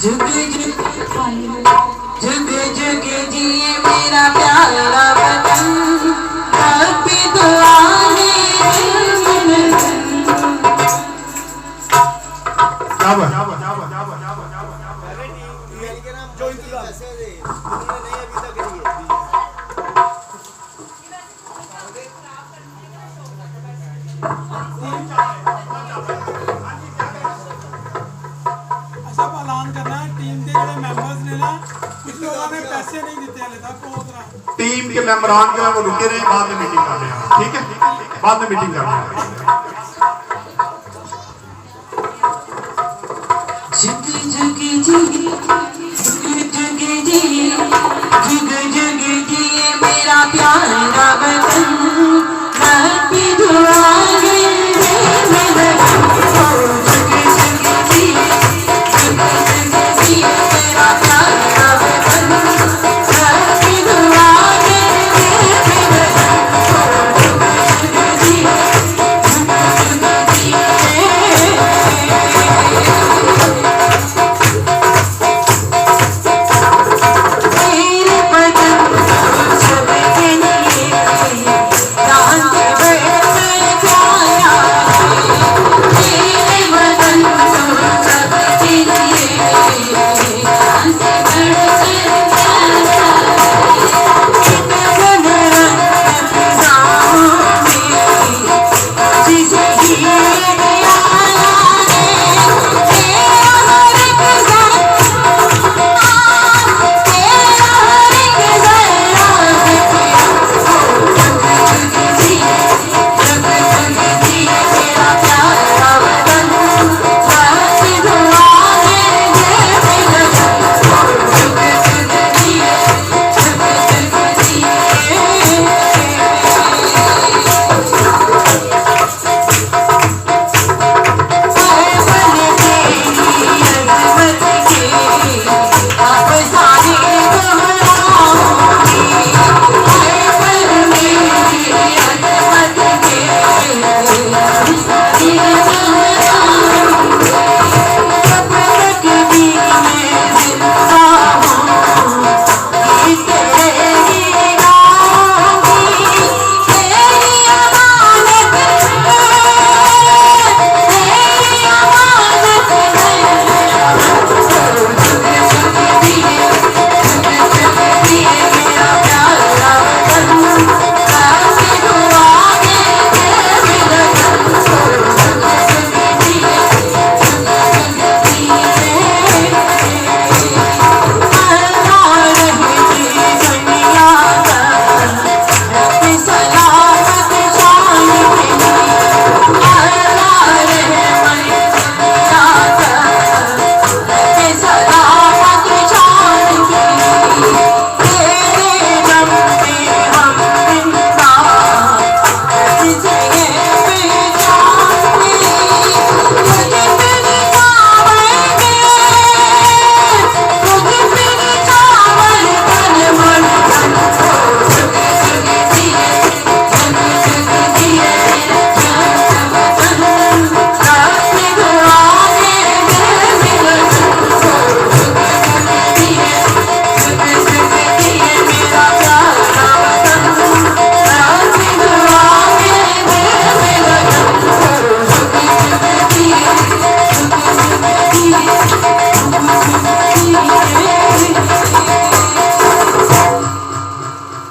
जुग जुग जुग जुग जिए मेरा प्यारा वतन, आपकी दुआ है ऐलान करना है टीम के जो मेंबर्स ने ना कुछ लोगों ने पैसे नहीं देते हले तक टीम के मेंबरान जो है वो रुके रहे, बाद में मीटिंग कर रहे हैं। ठीक है, बाद में मीटिंग कर रहे हैं। जुग जुग जी